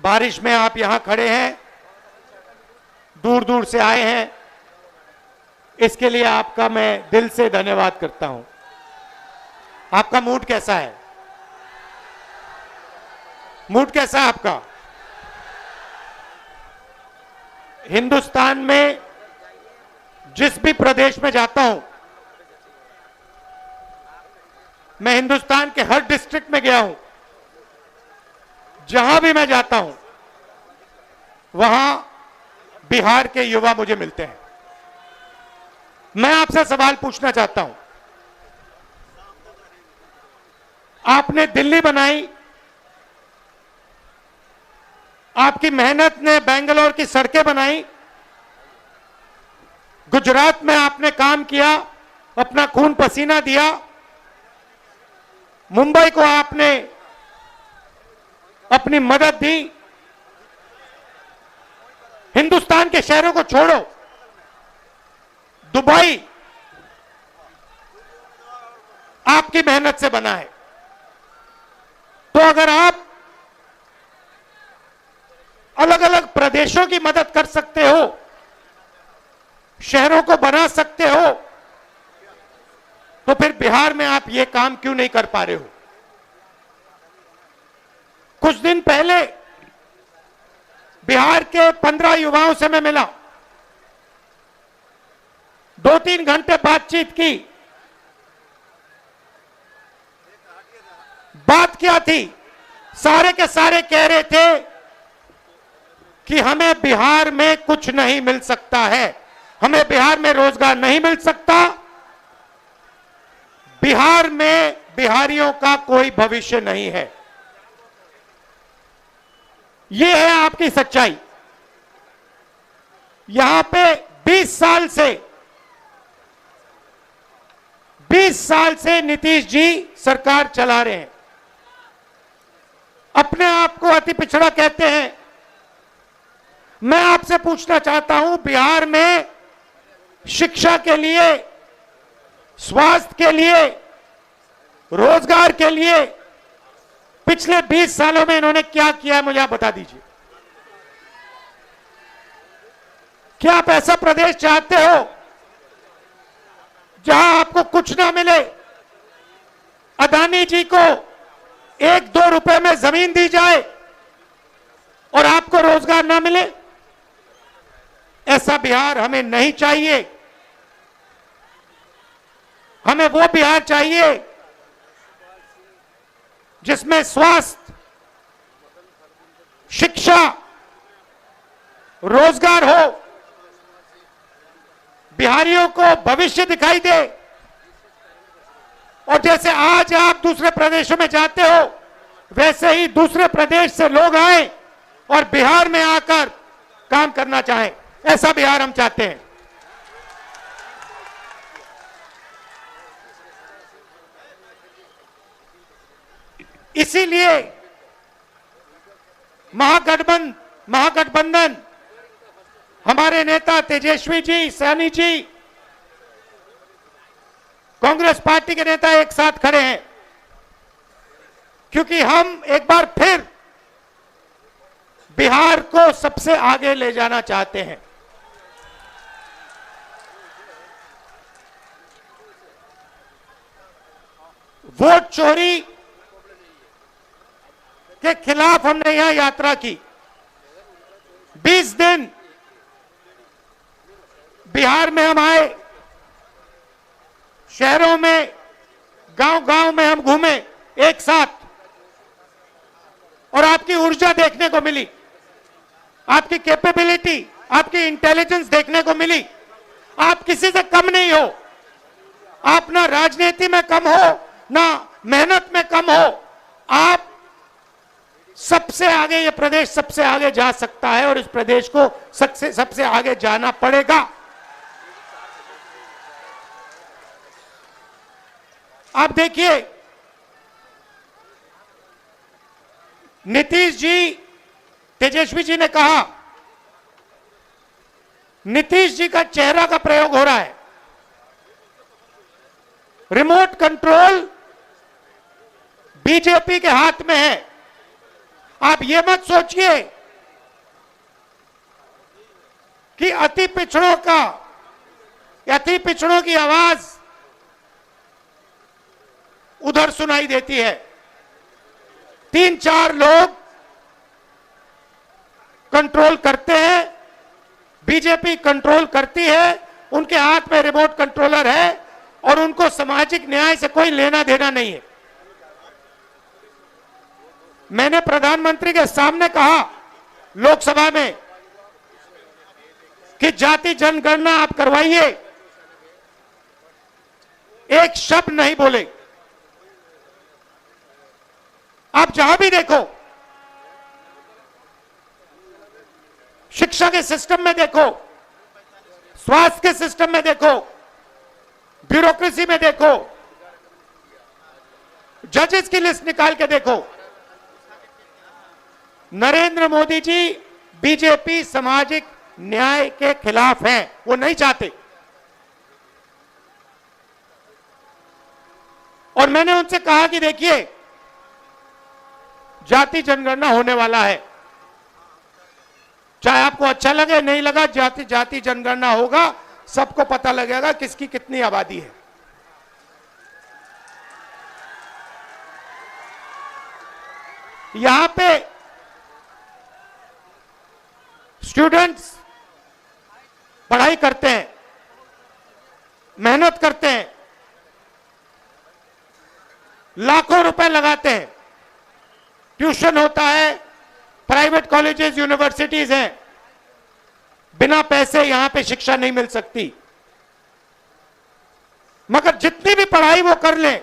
बारिश में आप यहां खड़े हैं, दूर दूर से आए हैं, इसके लिए आपका मैं दिल से धन्यवाद करता हूं। आपका मूड कैसा है? मूड कैसा है आपका? हिंदुस्तान में जिस भी प्रदेश में जाता हूं, मैं हिंदुस्तान के हर डिस्ट्रिक्ट में गया हूं, जहां भी मैं जाता हूं वहां बिहार के युवा मुझे मिलते हैं। मैं आपसे सवाल पूछना चाहता हूं, आपने दिल्ली बनाई, आपकी मेहनत ने बेंगलोर की सड़कें बनाई, गुजरात में आपने काम किया, अपना खून पसीना दिया, मुंबई को आपने अपनी मदद दी। हिंदुस्तान के शहरों को छोड़ो, दुबई आपकी मेहनत से बना है। तो अगर आप अलग अलग प्रदेशों की मदद कर सकते हो, शहरों को बना सकते हो, तो फिर बिहार में आप ये काम क्यों नहीं कर पा रहे हो? कुछ दिन पहले बिहार के 15 युवाओं से मैं मिला, 2-3 घंटे बातचीत की। बात क्या थी? सारे के सारे कह रहे थे कि हमें बिहार में कुछ नहीं मिल सकता है, हमें बिहार में रोजगार नहीं मिल सकता, बिहार में बिहारियों का कोई भविष्य नहीं है। यह है आपकी सच्चाई। यहां पे 20 साल से नीतीश जी सरकार चला रहे हैं। अपने आप को अति पिछड़ा कहते हैं। मैं आपसे पूछना चाहता हूं, बिहार में शिक्षा के लिए, स्वास्थ्य के लिए, रोजगार के लिए पिछले 20 सालों में इन्होंने क्या किया है, मुझे आप बता दीजिए। क्या आप ऐसा प्रदेश चाहते हो जहां आपको कुछ ना मिले, अदानी जी को 1-2 रुपए में जमीन दी जाए और आपको रोजगार ना मिले? ऐसा बिहार हमें नहीं चाहिए। हमें वो बिहार चाहिए जिसमें स्वास्थ्य, शिक्षा, रोजगार हो, बिहारियों को भविष्य दिखाई दे। और जैसे आज आप दूसरे प्रदेशों में जाते हो, वैसे ही दूसरे प्रदेश से लोग आए और बिहार में आकर काम करना चाहें। ऐसा बिहार हम चाहते हैं। इसीलिए महागठबंधन, हमारे नेता तेजस्वी जी, सैनी जी, कांग्रेस पार्टी के नेता एक साथ खड़े हैं, क्योंकि हम एक बार फिर बिहार को सबसे आगे ले जाना चाहते हैं। वोट चोरी के खिलाफ हमने यहां यात्रा की। 20 दिन बिहार में हम आए, शहरों में, गांव-गांव में हम घूमे एक साथ, और आपकी ऊर्जा देखने को मिली, आपकी कैपेबिलिटी, आपकी इंटेलिजेंस देखने को मिली। आप किसी से कम नहीं हो, आप ना राजनीति में कम हो, ना मेहनत में कम हो। आप सबसे आगे, ये प्रदेश सबसे आगे जा सकता है और इस प्रदेश को सबसे आगे जाना पड़ेगा। आप देखिए, नीतीश जी, तेजस्वी जी ने कहा, नीतीश जी का चेहरा का प्रयोग हो रहा है। रिमोट कंट्रोल बीजेपी के हाथ में है। आप ये मत सोचिए कि अति पिछड़ों की आवाज उधर सुनाई देती है। 3-4 लोग कंट्रोल करते हैं, बीजेपी कंट्रोल करती है, उनके हाथ में रिमोट कंट्रोलर है और उनको सामाजिक न्याय से कोई लेना देना नहीं है। मैंने प्रधानमंत्री के सामने कहा लोकसभा में कि जाति जनगणना आप करवाइए, एक शब्द नहीं बोले। आप जहां भी देखो, शिक्षा के सिस्टम में देखो, स्वास्थ्य के सिस्टम में देखो, ब्यूरोक्रेसी में देखो, जजेस की लिस्ट निकाल के देखो, नरेंद्र मोदी जी बीजेपी सामाजिक न्याय के खिलाफ हैं, वो नहीं चाहते। और मैंने उनसे कहा कि देखिए, जाति जनगणना होने वाला है, चाहे आपको अच्छा लगे नहीं लगा, जाति जनगणना होगा, सबको पता लगेगा किसकी कितनी आबादी है। यहां पे स्टूडेंट्स पढ़ाई करते हैं, मेहनत करते हैं, लाखों रुपए लगाते हैं, ट्यूशन होता है, प्राइवेट कॉलेजेस यूनिवर्सिटीज हैं, बिना पैसे यहां पे शिक्षा नहीं मिल सकती। मगर जितनी भी पढ़ाई वो कर लें,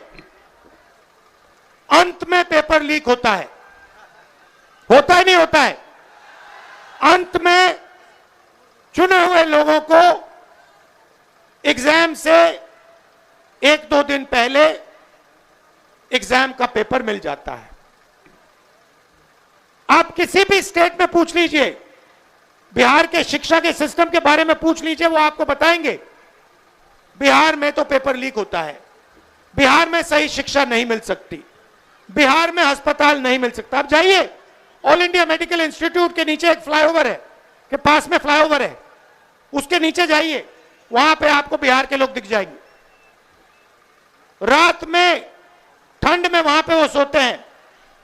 अंत में पेपर लीक होता है। होता ही नहीं होता है। अंत में चुने हुए लोगों को एग्जाम से 1-2 दिन पहले एग्जाम का पेपर मिल जाता है। आप किसी भी स्टेट में पूछ लीजिए, बिहार के शिक्षा के सिस्टम के बारे में पूछ लीजिए, वो आपको बताएंगे बिहार में तो पेपर लीक होता है, बिहार में सही शिक्षा नहीं मिल सकती, बिहार में अस्पताल नहीं मिल सकता। आप जाइए, ऑल इंडिया मेडिकल इंस्टीट्यूट के नीचे एक फ्लाईओवर है, के पास में फ्लाईओवर है, उसके नीचे जाइए, वहां पे आपको बिहार के लोग दिख जाएंगे। रात में ठंड में वहां पे वो सोते हैं।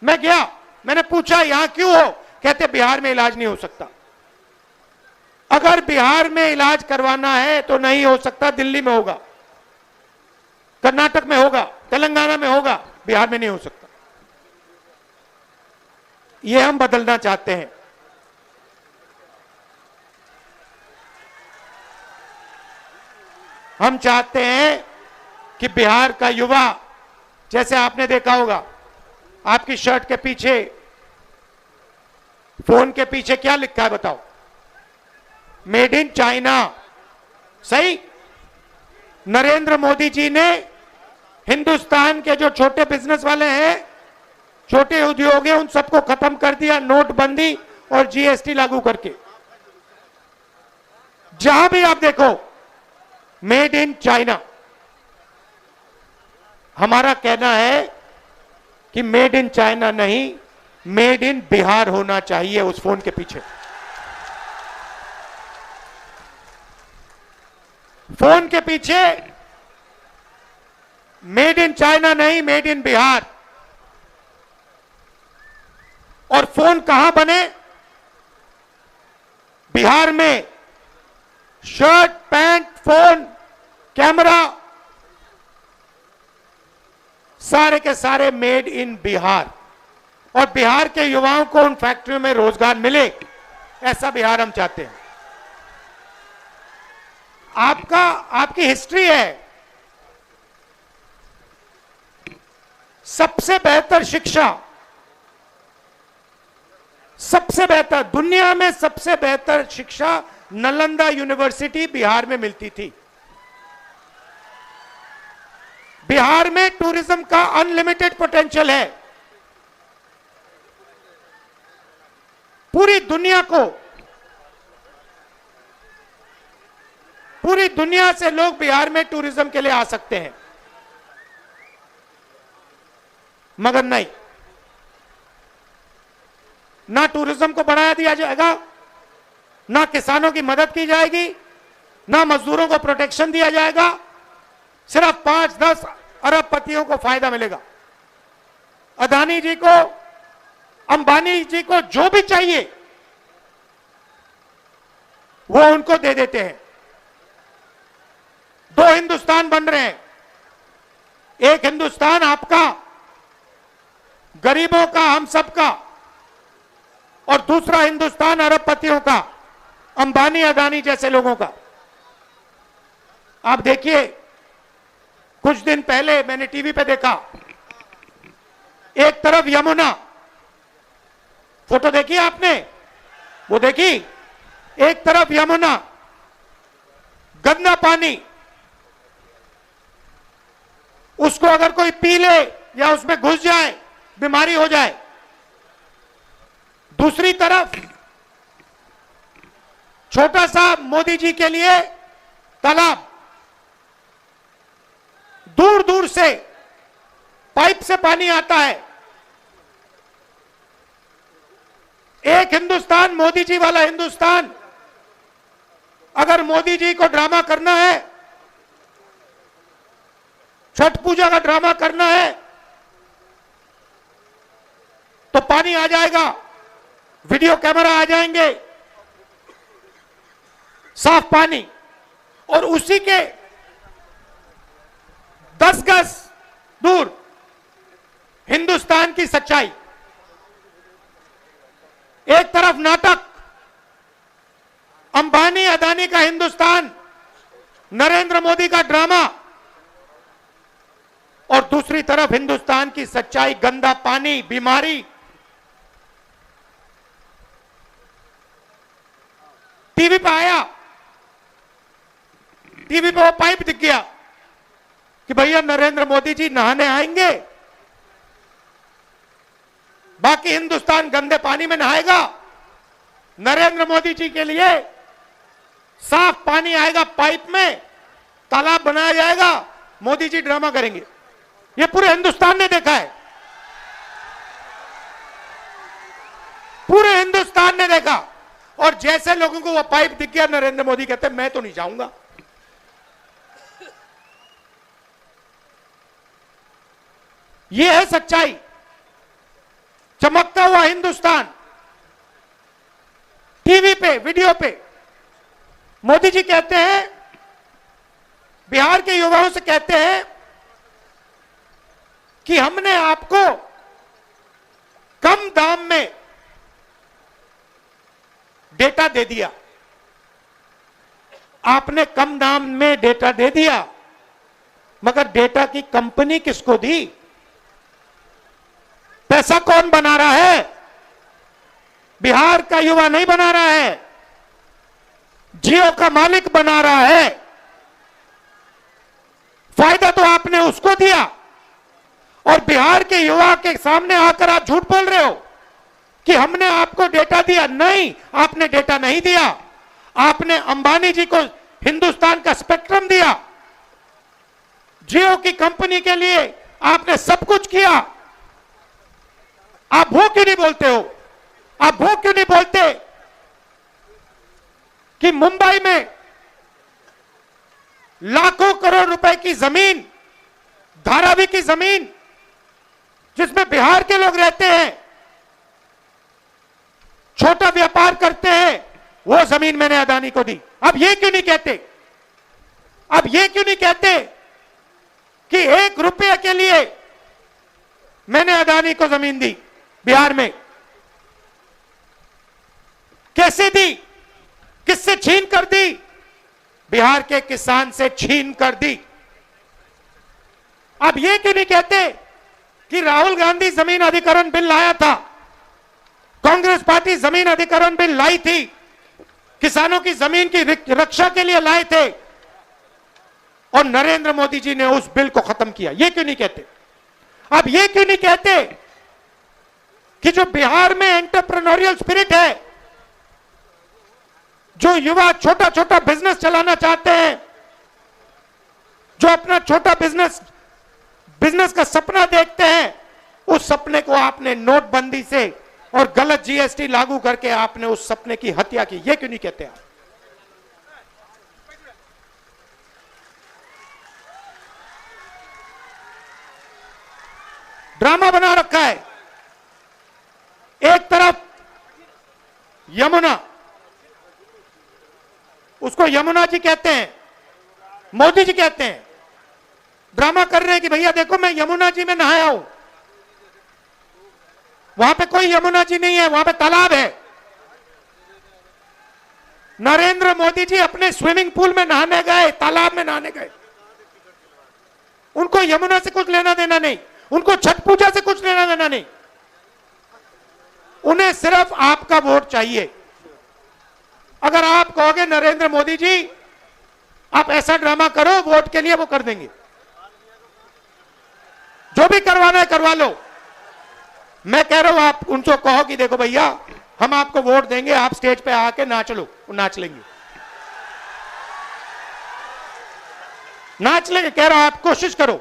मैं गया, मैंने पूछा यहां क्यों हो, कहते बिहार में इलाज नहीं हो सकता। अगर बिहार में इलाज करवाना है तो नहीं हो सकता, दिल्ली में होगा, कर्नाटक में होगा, तेलंगाना में होगा, बिहार में नहीं हो सकता। ये हम बदलना चाहते हैं। हम चाहते हैं कि बिहार का युवा, जैसे आपने देखा होगा, आपकी शर्ट के पीछे, फोन के पीछे क्या लिखा है बताओ? Made in China. सही? नरेंद्र मोदी जी ने हिंदुस्तान के जो छोटे बिजनेस वाले हैं, छोटे उद्योग हैं, उन सबको खत्म कर दिया नोटबंदी और जीएसटी लागू करके। जहां भी आप देखो, मेड इन चाइना। हमारा कहना है कि मेड इन चाइना नहीं, मेड इन बिहार होना चाहिए उस फोन के पीछे। फोन के पीछे मेड इन चाइना नहीं, मेड इन बिहार। और फोन कहां बने? बिहार में। शर्ट, पैंट, फोन, कैमरा, सारे के सारे मेड इन बिहार। और बिहार के युवाओं को उन फैक्ट्रियों में रोजगार मिले, ऐसा बिहार हम चाहते हैं। आपकी हिस्ट्री है। सबसे बेहतर शिक्षा, सबसे बेहतर, दुनिया में सबसे बेहतर शिक्षा नालंदा यूनिवर्सिटी बिहार में मिलती थी। बिहार में टूरिज्म का अनलिमिटेड पोटेंशियल है। पूरी दुनिया से लोग बिहार में टूरिज्म के लिए आ सकते हैं। मगर नहीं, ना टूरिज्म को बढ़ाया दिया जाएगा, ना किसानों की मदद की जाएगी, ना मजदूरों को प्रोटेक्शन दिया जाएगा। सिर्फ 5-10 अरबपतियों को फायदा मिलेगा। अदानी जी को, अंबानी जी को जो भी चाहिए वो उनको दे देते हैं। 2 हिंदुस्तान बन रहे हैं। एक हिंदुस्तान आपका, गरीबों का, हम सबका, और दूसरा हिंदुस्तान अरबपतियों का, अंबानी अदानी जैसे लोगों का। आप देखिए, कुछ दिन पहले मैंने टीवी पे देखा, एक तरफ यमुना, फोटो देखी आपने, वो देखी, एक तरफ यमुना, गंदा पानी, उसको अगर कोई पी ले या उसमें घुस जाए बीमारी हो जाए। दूसरी तरफ छोटा सा मोदी जी के लिए तालाब, दूर दूर से पाइप से पानी आता है। एक हिंदुस्तान, मोदी जी वाला हिंदुस्तान। अगर मोदी जी को ड्रामा करना है, छठ पूजा का ड्रामा करना है, तो पानी आ जाएगा, वीडियो कैमरा आ जाएंगे, साफ पानी, और उसी के 10 गज दूर हिंदुस्तान की सच्चाई। एक तरफ नाटक, अंबानी अदानी का हिंदुस्तान, नरेंद्र मोदी का ड्रामा, और दूसरी तरफ हिंदुस्तान की सच्चाई, गंदा पानी, बीमारी। टीवी पे आया, टीवी पे वो पाइप दिख गया कि भैया नरेंद्र मोदी जी नहाने आएंगे, बाकी हिंदुस्तान गंदे पानी में नहाएगा। नरेंद्र मोदी जी के लिए साफ पानी आएगा, पाइप में तालाब बनाया जाएगा, मोदी जी ड्रामा करेंगे। ये पूरे हिंदुस्तान ने देखा है, पूरे हिंदुस्तान ने देखा। और जैसे लोगों को वो पाइप दिख गया, नरेंद्र मोदी कहते मैं तो नहीं जाऊंगा। ये है सच्चाई, चमकता हुआ हिंदुस्तान। टीवी पे, वीडियो पे मोदी जी कहते हैं, बिहार के युवाओं से कहते हैं कि हमने आपको कम दाम में डेटा दे दिया। आपने कम दाम में डेटा दे दिया, मगर डेटा की कंपनी किसको दी? पैसा कौन बना रहा है? बिहार का युवा नहीं बना रहा है, जियो का मालिक बना रहा है। फायदा तो आपने उसको दिया, और बिहार के युवा के सामने आकर आप झूठ बोल रहे हो कि हमने आपको डेटा दिया। नहीं, आपने डेटा नहीं दिया। आपने अंबानी जी को हिंदुस्तान का स्पेक्ट्रम दिया, जियो की कंपनी के लिए आपने सब कुछ किया। आप वो क्यों नहीं बोलते हो? आप वो क्यों नहीं बोलते कि मुंबई में लाखों करोड़ रुपए की जमीन, धारावी की जमीन, जिसमें बिहार के लोग रहते हैं, छोटा व्यापार करते हैं, वो जमीन मैंने अदानी को दी। अब ये क्यों नहीं कहते? अब ये क्यों नहीं कहते कि 1 रुपये के लिए मैंने अदानी को जमीन दी बिहार में? कैसे दी? किससे छीन कर दी? बिहार के किसान से छीन कर दी। अब ये क्यों नहीं कहते कि राहुल गांधी जमीन अधिग्रहण बिल लाया था, कांग्रेस पार्टी जमीन अधिग्रहण बिल लाई थी, किसानों की जमीन की रक्षा के लिए लाए थे, और नरेंद्र मोदी जी ने उस बिल को खत्म किया? ये क्यों नहीं कहते? अब ये क्यों नहीं कहते कि जो बिहार में एंटरप्रेन्योरियल स्पिरिट है, जो युवा छोटा छोटा बिजनेस चलाना चाहते हैं, जो अपना छोटा बिजनेस का सपना देखते हैं, उस सपने को आपने नोटबंदी से और गलत जीएसटी लागू करके आपने उस सपने की हत्या की। ये क्यों नहीं कहते आप? ड्रामा बना रखा है। एक तरफ यमुना, उसको यमुना जी कहते हैं, मोदी जी कहते हैं, ड्रामा कर रहे हैं कि भैया देखो मैं यमुना जी में नहाया हूं। वहां पे कोई यमुना जी नहीं है, वहां पे तालाब है। नरेंद्र मोदी जी अपने स्विमिंग पूल में नहाने गए, तालाब में नहाने गए। उनको यमुना से कुछ लेना देना नहीं, उनको छठ पूजा से कुछ लेना देना नहीं। उन्हें सिर्फ आपका वोट चाहिए। अगर आप कहोगे नरेंद्र मोदी जी आप ऐसा ड्रामा करो वोट के लिए, वो कर देंगे। जो भी करवाना है करवा लो। मैं कह रहा हूं आप उनको कहो कि देखो भैया हम आपको वोट देंगे, आप स्टेज पे आके नाच लो, वो नाच लेंगे। नाच लेंगे, कह रहा हूं आप कोशिश करो।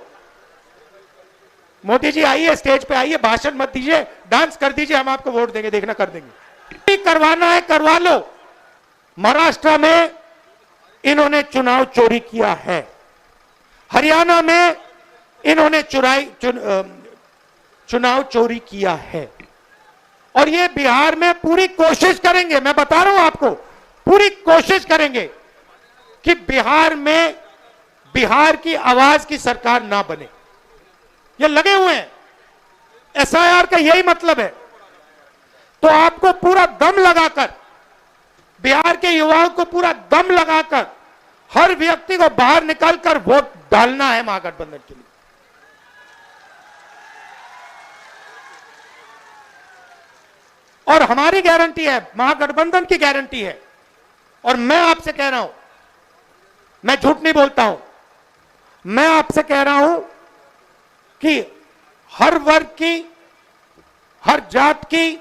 मोदी जी आइए, स्टेज पे आइए, भाषण मत दीजिए, डांस कर दीजिए, हम आपको वोट देंगे, देखना कर देंगे। करवाना है करवा लो। महाराष्ट्र में इन्होंने चुनाव चोरी किया है, हरियाणा में इन्होंने चुनाव चोरी किया है, और ये बिहार में पूरी कोशिश करेंगे। मैं बता रहा हूं आपको, पूरी कोशिश करेंगे कि बिहार में बिहार की आवाज की सरकार ना बने। ये लगे हुए हैं, एसआईआर का यही मतलब है। तो आपको पूरा दम लगाकर, बिहार के युवाओं को पूरा दम लगाकर हर व्यक्ति को बाहर निकालकर वोट डालना है महागठबंधन के लिए। और हमारी गारंटी है, महागठबंधन की गारंटी है। और मैं आपसे कह रहा हूं, मैं झूठ नहीं बोलता हूं, मैं आपसे कह रहा हूं कि हर वर्ग की, हर जात की,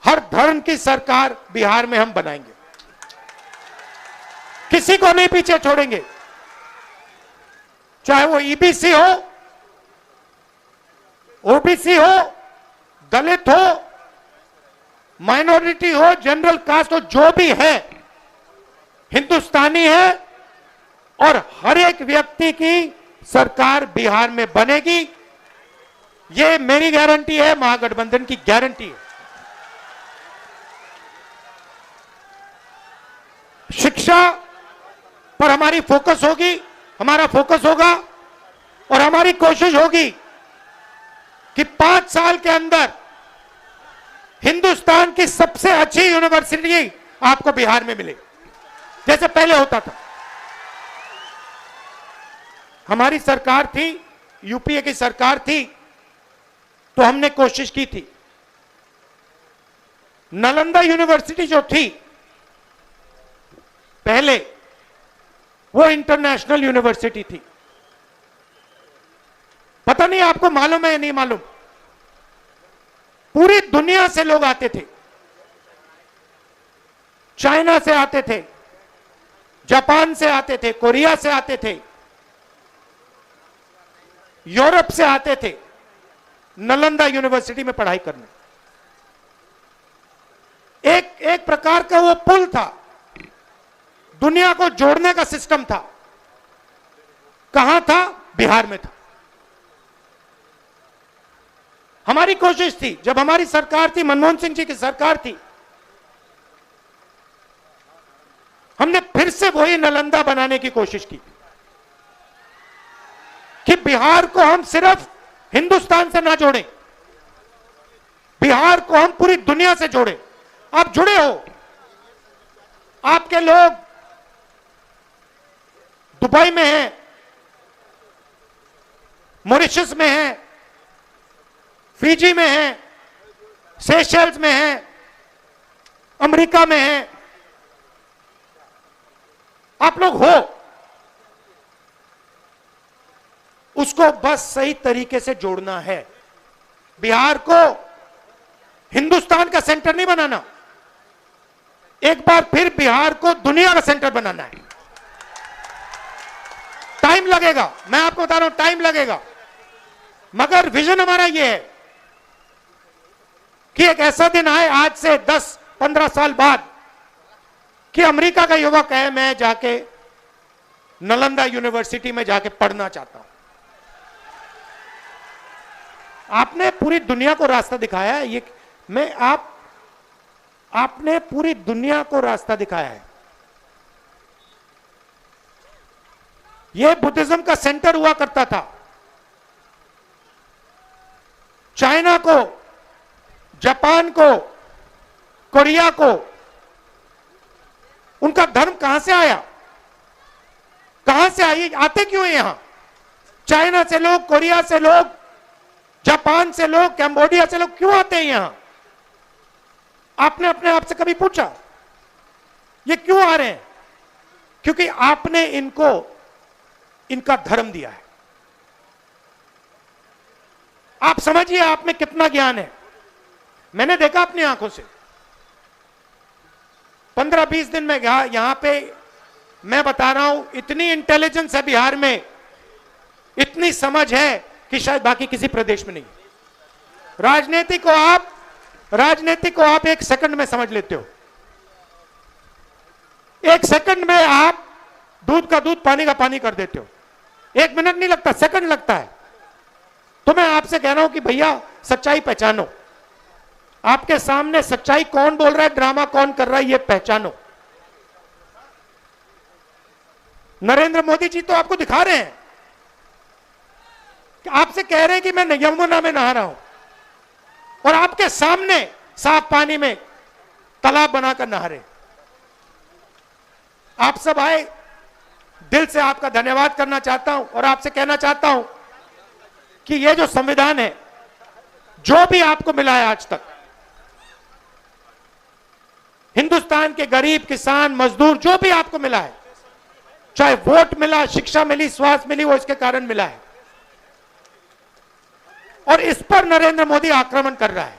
हर धर्म की सरकार बिहार में हम बनाएंगे। किसी को नहीं पीछे छोड़ेंगे, चाहे वो ईबीसी हो, ओबीसी हो, दलित हो, माइनॉरिटी हो, जनरल कास्ट हो, जो भी है हिंदुस्तानी है, और हर एक व्यक्ति की सरकार बिहार में बनेगी। ये मेरी गारंटी है, महागठबंधन की गारंटी है। शिक्षा पर हमारी फोकस होगी, हमारा फोकस होगा, और हमारी कोशिश होगी कि 5 साल के अंदर हिंदुस्तान की सबसे अच्छी यूनिवर्सिटी आपको बिहार में मिले, जैसे पहले होता था। हमारी सरकार थी, यूपीए की सरकार थी, तो हमने कोशिश की थी। नालंदा यूनिवर्सिटी जो थी पहले, वो इंटरनेशनल यूनिवर्सिटी थी। पता नहीं आपको मालूम है या नहीं मालूम, पूरी दुनिया से लोग आते थे। चाइना से आते थे, जापान से आते थे, कोरिया से आते थे, यूरोप से आते थे नालंदा यूनिवर्सिटी में पढ़ाई करने। एक प्रकार का वो पुल था, दुनिया को जोड़ने का सिस्टम था। कहां था? बिहार में था। हमारी कोशिश थी, जब हमारी सरकार थी, मनमोहन सिंह जी की सरकार थी, हमने फिर से वही नालंदा बनाने की कोशिश की कि बिहार को हम सिर्फ हिंदुस्तान से ना जोड़ें, बिहार को हम पूरी दुनिया से जोड़ें। आप जुड़े हो, आपके लोग दुबई में हैं, मॉरिशस में हैं, फिजी में हैं, सेशल्स में हैं, अमेरिका में हैं। आप लोग हो, उसको बस सही तरीके से जोड़ना है। बिहार को हिंदुस्तान का सेंटर नहीं बनाना, एक बार फिर बिहार को दुनिया का सेंटर बनाना है। टाइम लगेगा, मैं आपको बता रहा हूं, टाइम लगेगा, मगर विजन हमारा यह है कि एक ऐसा दिन आए आज से 10-15 साल बाद कि अमेरिका का युवक है, मैं जाके नालंदा यूनिवर्सिटी में जाके पढ़ना चाहता हूं। आपने पूरी दुनिया को रास्ता दिखाया है। ये मैं आपने पूरी दुनिया को रास्ता दिखाया है। यह बुद्धिज्म का सेंटर हुआ करता था। चाइना को, जापान को, कोरिया को, उनका धर्म कहां से आया? कहां से आई? आते क्यों हैं यहां? चाइना से लोग, कोरिया से लोग, जापान से लोग, कैम्बोडिया से लोग क्यों आते हैं यहां? आपने अपने आप से कभी पूछा ये क्यों आ रहे हैं? क्योंकि आपने इनको इनका धर्म दिया है। आप समझिए आप में कितना ज्ञान है। मैंने देखा अपनी आंखों से। 15-20 दिन में गया यहां पे। मैं बता रहा हूं, इतनी इंटेलिजेंस है बिहार में, इतनी समझ है कि शायद बाकी किसी प्रदेश में नहीं। राजनीति को आप 1 सेकंड में समझ लेते हो। 1 सेकंड में आप दूध का दूध, पानी का पानी कर देते हो। 1 मिनट नहीं लगता, सेकंड लगता है। तो मैं आपसे कह रहा हूं कि भैया सच्चाई पहचानो। आपके सामने सच्चाई कौन बोल रहा है, ड्रामा कौन कर रहा है, ये पहचानो। नरेंद्र मोदी जी तो आपको दिखा रहे हैं, कि आपसे कह रहे हैं कि मैं यमुना में नहा रहा हूं, और आपके सामने साफ पानी में तालाब बनाकर नहा रहे। आप सब आए, दिल से आपका धन्यवाद करना चाहता हूं और आपसे कहना चाहता हूं कि यह जो संविधान है, जो भी आपको मिला है आज तक, हिंदुस्तान के गरीब, किसान, मजदूर, जो भी आपको मिला है, चाहे वोट मिला, शिक्षा मिली, स्वास्थ्य मिली, वो इसके कारण मिला है। और इस पर नरेंद्र मोदी आक्रमण कर रहा है,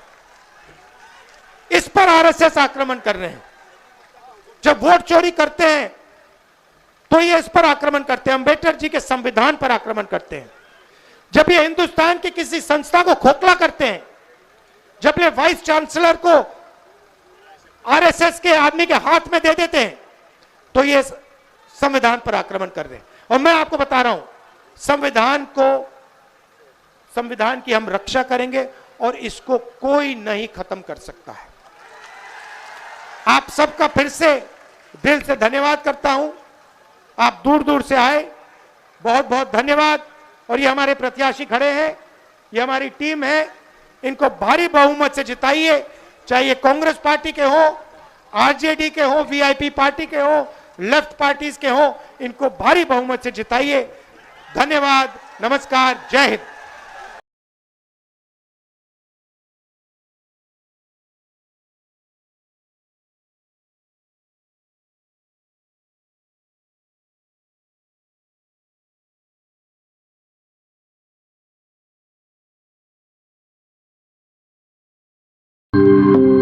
इस पर आरएसएस आक्रमण कर रहे हैं। जब वोट चोरी करते हैं तो ये इस पर आक्रमण करते हैं, अंबेडकर जी के संविधान पर आक्रमण करते हैं। जब ये हिंदुस्तान की किसी संस्था को खोखला करते हैं, जब ये वाइस चांसलर को आरएसएस के आदमी के हाथ में दे देते हैं, तो ये संविधान पर आक्रमण कर रहे हैं। और मैं आपको बता रहा हूं, संविधान की हम रक्षा करेंगे और इसको कोई नहीं खत्म कर सकता है। आप सबका फिर से दिल से धन्यवाद करता हूं। आप दूर दूर से आए, बहुत बहुत धन्यवाद। और ये हमारे प्रत्याशी खड़े हैं, ये हमारी टीम है, इनको भारी बहुमत से जिताइए। चाहे ये कांग्रेस पार्टी के हो, आरजेडी के हो, वीआईपी पार्टी के हो, लेफ्ट पार्टीज के हो, इनको भारी बहुमत से जिताइए। धन्यवाद, नमस्कार, जय हिंद। Thank you.